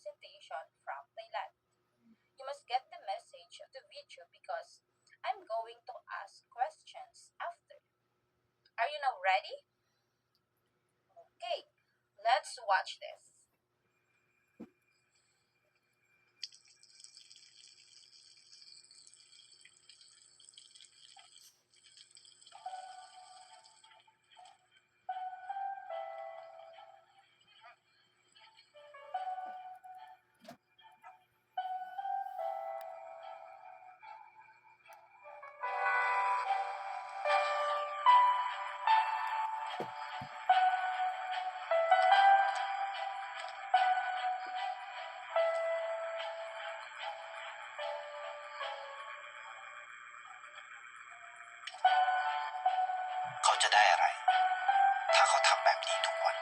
presentation from Thailand. You must get the message of the video because I'm going to ask questions after. Are you now ready? Okay, let's watch this.เขาจะได้อะไรถ้าเขาทำแบบนี้ทุกวัน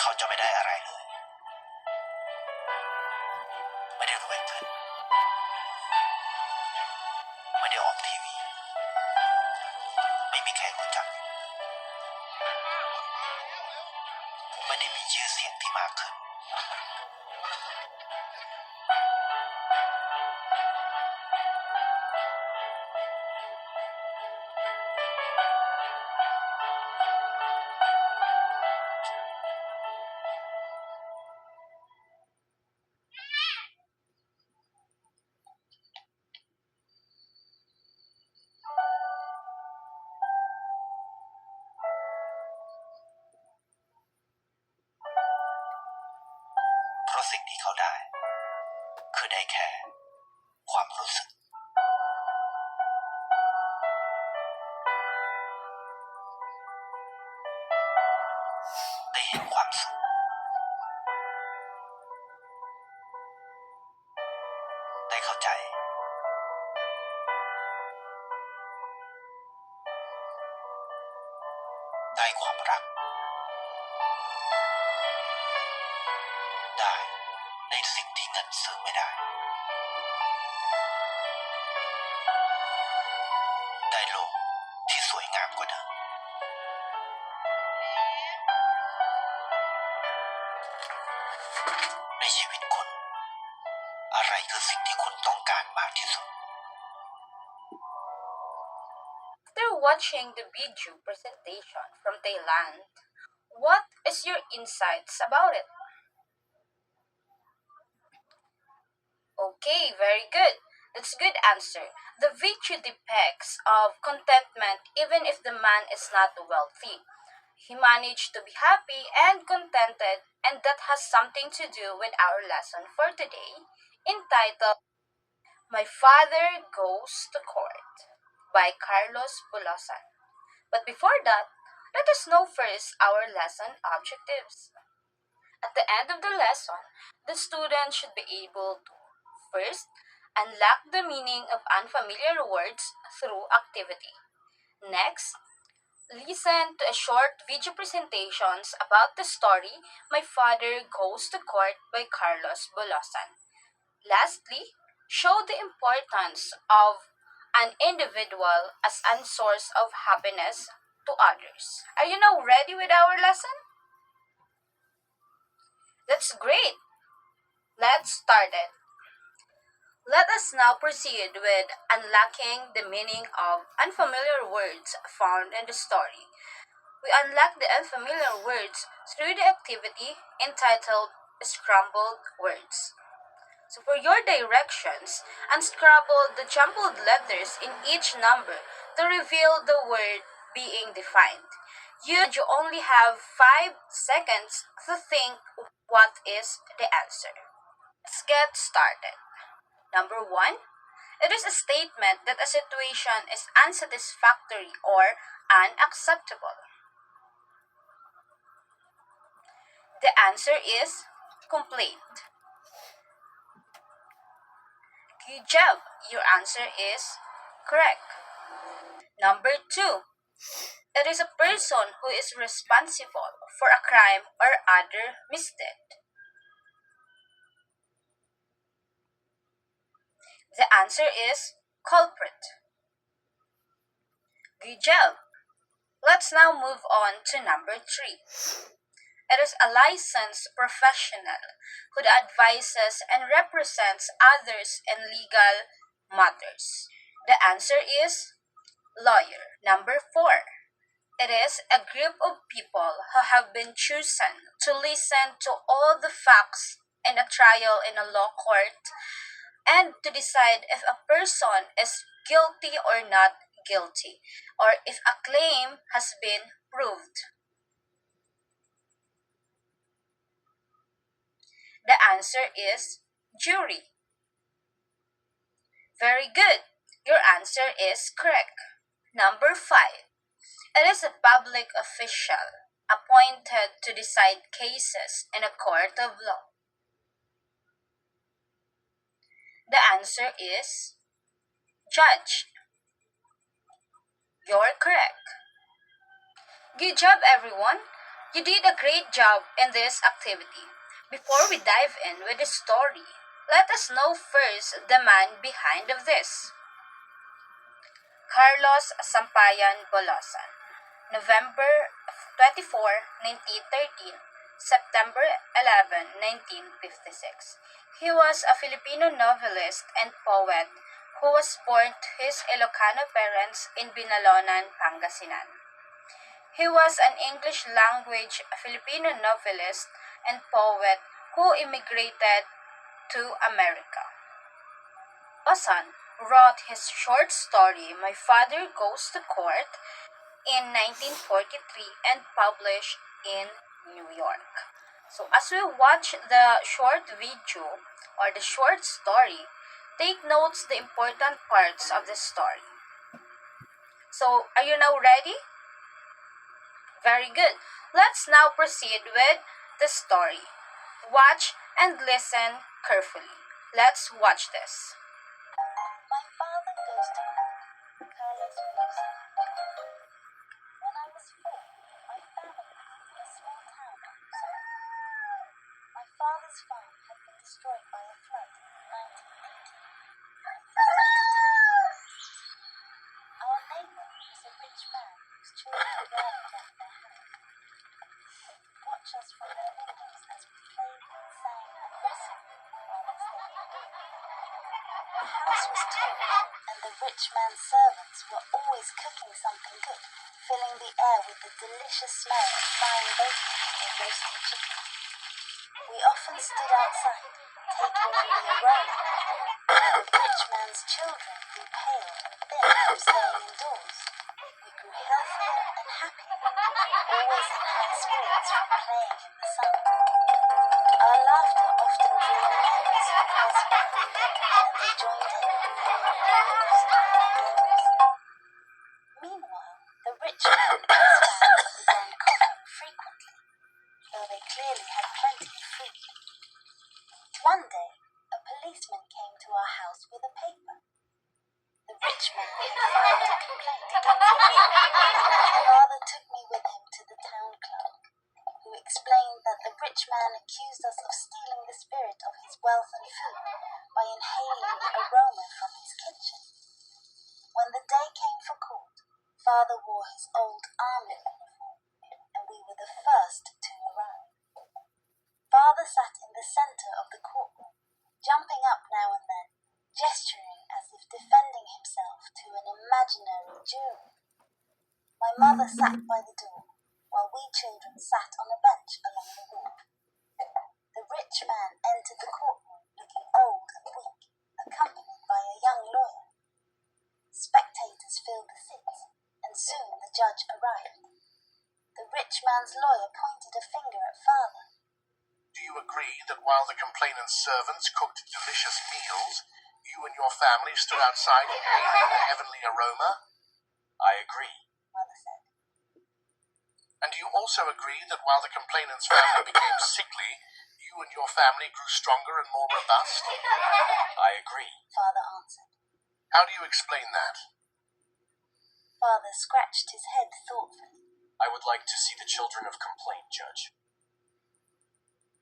เขาจะไม่ได้อะไรเลยไม่ได้รวยขึ้นไม่ได้ออกทีวีไม่มีใครรู้จักไม่ได้มีชื่อเสียงที่มากขึ้นเพราะสิ่งที่เขาได้คือได้แค่ความรู้สึกได้เห็นความสุขได้เข้าใจได้ความรักได้ในสิ่งที่เงินซื้อไม่ได้ได้โลกที่สวยงามกว่าเดิมในชีวิตคุณอะไรคือสิ่งที่คุณต้องการมากที่สุด After watching the video presentation from Thailand, what is your insights about it? Okay, very good. That's a good answer. The video depicts of contentment even if the man is not wealthy. He managed to be happy and contented, and that has something to do with our lesson for today, entitled My Father Goes to Court by Carlos Bulosan. But before that, let us know first our lesson objectives. At the end of the lesson, the student should be able to first unlock the meaning of unfamiliar words through activity. Next, listen to a short video presentations about the story My Father Goes to Court by Carlos Bulosan. Lastly, show the importance of an individual as a source of happiness to others. Are you now ready with our lesson? That's great. Let's start it. Let us now proceed with unlocking the meaning of unfamiliar words found in the story. We unlock the unfamiliar words through the activity entitled Scrambled Words. So for your directions, unscramble the jumbled letters in each number to reveal the word being defined. You only have 5 seconds to think what is the answer. Let's get started. Number 1. It is a statement that a situation is unsatisfactory or unacceptable. The answer is complete. Good job. Your answer is correct. Number two. It is a person who is responsible for a crime or other misdeed. The answer is culprit. Good job. Let's now move on to number three. It is a licensed professional who advises and represents others in legal matters. The answer is lawyer. Number four. It is a group of people who have been chosen to listen to all the facts in a trial in a law court and to decide if a person is guilty or not guilty, or if a claim has been proved. The answer is jury. Very good. Your answer is correct. Number five. It is a public official appointed to decide cases in a court of law. The answer is judge. You're correct. Good job, everyone. You did a great job in this activity. Before we dive in with the story, let us know first the man behind of this. Carlos Sampayan Bulosan, November 24, 1913, September 11, 1956. He was a Filipino novelist and poet who was born to his Ilocano parents in Binalonan, Pangasinan. He was an English language Filipino novelist and poet who immigrated to America. Bulosan wrote his short story My Father Goes to Court in 1943 and published in New York. So as we watch the short video or the short story, take notes the important parts of the story. So are you now ready? Very good. Let's now proceed with the story. Watch and listen carefully. Let's watch this. My father goes to court. Carlos Bulosan. When I was 4, my family lived in a small town of Bulosan. My father's farm had been destroyed by a flood in 1918. Our neighbor was a rich man whose children rarely left their house. They would watch us from their windows as we played, sang, and wrestled while they studied. The house was tall, and the rich man's servants were always cooking something good, filling the air with the delicious smell of frying bacon or roasting chicken. We often stood outside, taking in the aroma, while the rich man's children grew pale and thin from staying indoors. We grew healthier and happier, always in high spirits from playing in the sun. Our laughter often drew in neighbors who passed by, and they joined in, moves and games. Meanwhile, the rich man and his family began coughing frequently, though they clearly had plenty of food. One day, a policeman came to our house with a paper. The rich man had filed a complaint against me. Father took me with him to the town clerk, who explained that the rich man accused us of stealing the spirit of his wealth and food by inhaling the aroma from his kitchen. When the day came for court, Father wore his old army uniform, and we were the first to arrive. Father sat in the center of the courtroom, jumping up now and then, gesturing as if defending himself to an imaginary jury. My mother sat by the door, while we children sat on a bench along the wall. The rich man entered the courtroom looking old and weak, accompanied by a young lawyer. Spectators filled the seats, and soon the judge arrived. The rich man's lawyer pointed a finger at Father. Do you agree that while the complainant's servants cooked delicious meals, you and your family stood outside inhaling the heavenly aroma? I agree. Mother said. And do you also agree that while the complainant's family became sickly, you and your family grew stronger and more robust? I agree. Father answered. How do you explain that? Father scratched his head thoughtfully. I would like to see the children of complaint, Judge.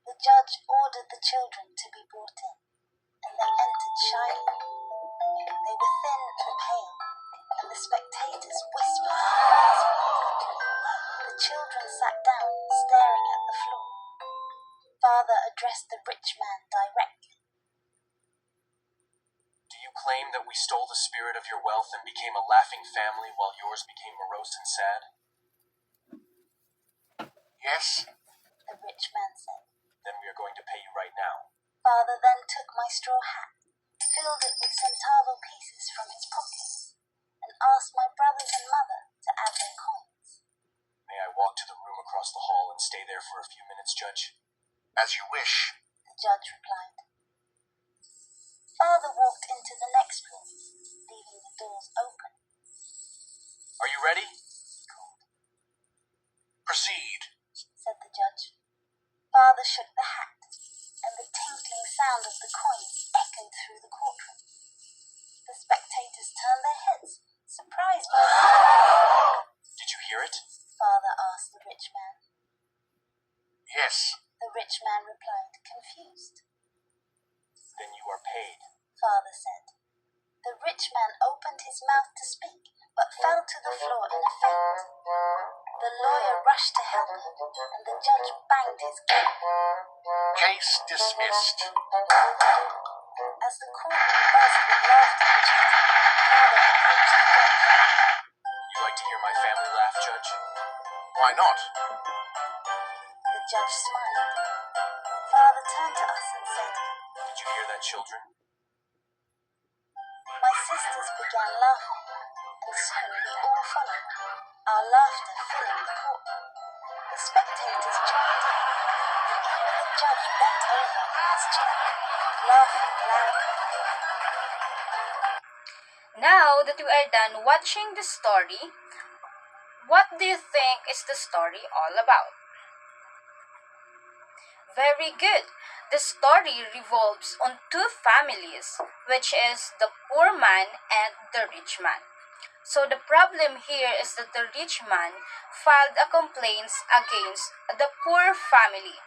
The judge ordered the children to be brought in, and they entered shyly. They were thin and pale, and the spectators whispered in amazement. The children sat down, staring at the floor. Father addressed the rich man directly. Do you claim that we stole the spirit of your wealth and became a laughing family while yours became morose and sad? Yes. The rich man said. Then we are going to pay you right now. Father then took my straw hat, filled it with centavo pieces from his pockets, and asked my brothers and mother to add their coins. May I walk to the room across the hall and stay there for a few minutes, Judge? As you wish. The judge replied. Father walked into the next room, leaving the doors open. Are you ready? He called. Proceed. Said the judge. Father shook the hat, and the tinkling sound of the coins echoed through the courtroom. The spectators turned their heads, surprised by the Did you hear it? Father asked the rich man. Yes. The rich man replied, confused. Then you are paid. Father said. The rich man opened his mouth to speak, but fell to the floor in a faint. The lawyer rushed to help him, and the judge banged his gavel. Case dismissed. As the courtroom buzzed with laughter and chatter, Father approached the judge. You like to hear my family laugh, Judge? Why not? The judge smiled. Father turned to us and said, Did you hear that, children? my sisters began laughing, and soon we all followed, our laughter filling the court. The spectators joined in. Even the judge bent over in his chair, laughing loudly. Now that we are done watching the story, what do you think is the story all about? Very good. The story revolves on two families, which is the poor man and the rich man. So the problem here is that the rich man filed a complaint against the poor family.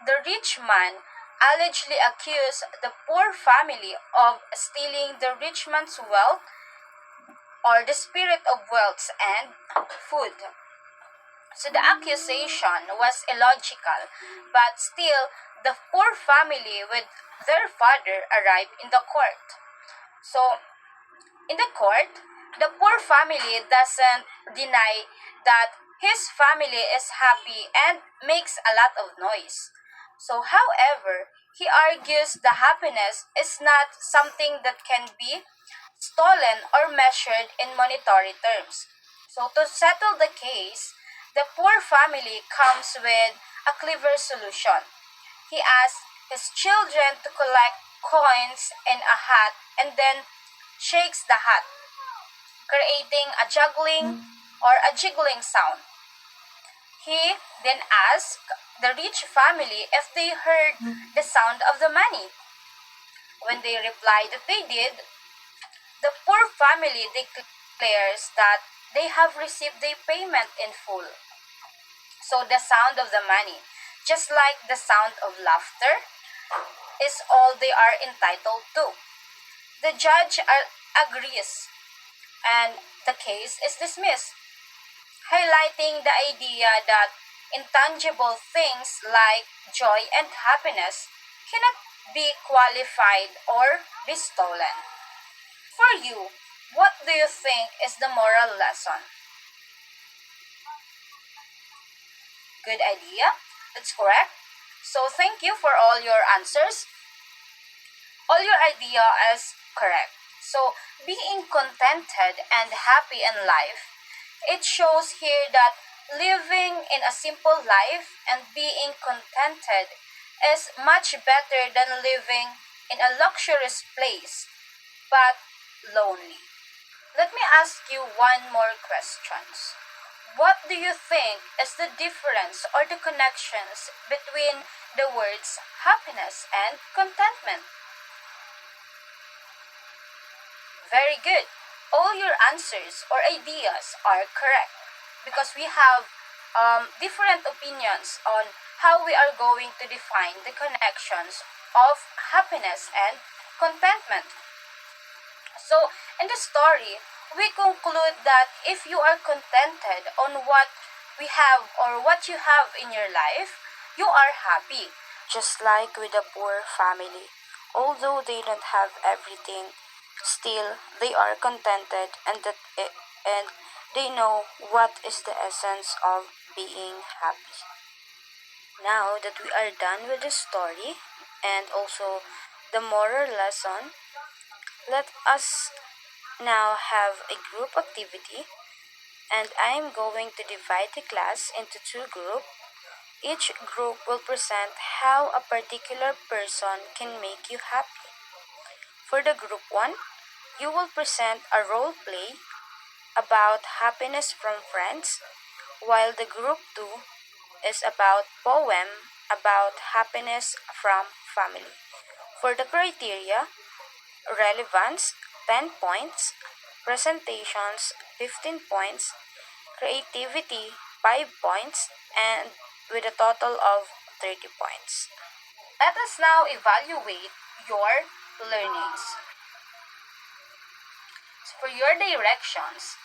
The rich man allegedly accused the poor family of stealing the rich man's wealth or the spirit of wealth and food. So the accusation was illogical, but still the poor family with their father arrived in the court. So in the court, the poor family doesn't deny that his family is happy and makes a lot of noise. So however, he argues the happiness is not something that can be stolen or measured in monetary terms. So to settle the case, the poor family comes with a clever solution. He asks his children to collect coins in a hat and then shakes the hat, creating a juggling or a jiggling sound. He then asks the rich family if they heard the sound of the money. When they reply that they did, the poor family declares that they have received their payment in full. So the sound of the money, just like the sound of laughter, is all they are entitled to. The judge agrees and the case is dismissed, highlighting the idea that intangible things like joy and happiness cannot be qualified or be stolen. For you, what do you think is the moral lesson? Good idea. That's correct. So thank you for all your answers. All your idea is correct. So being contented and happy in life, it shows here that living in a simple life and being contented is much better than living in a luxurious place but lonely. Let me ask you one more question. What do you think is the difference or the connections between the words happiness and contentment? Very good. All your answers or ideas are correct because we have different opinions on how we are going to define the connections of happiness and contentment. So, in the story, we conclude that if you are contented on what we have or what you have in your life, you are happy. Just like with a poor family, although they don't have everything, still they are contented and they know what is the essence of being happy. Now that we are done with the story and also the moral lesson, let us now have a group activity, and I am going to divide the class into two groups. Each group will present how a particular person can make you happy. For the group 1, you will present a role play about happiness from friends, while the group 2 is about poem about happiness from family. For the criteria, relevance 10 points, presentations 15 points, creativity 5 points, and with a total of 30 points. Let us now evaluate your learnings. So for your directions,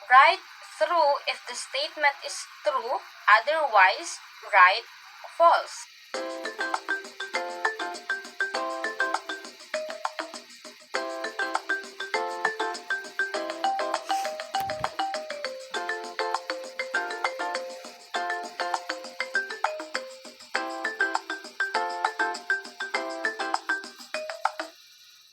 write true if the statement is true, otherwise write false.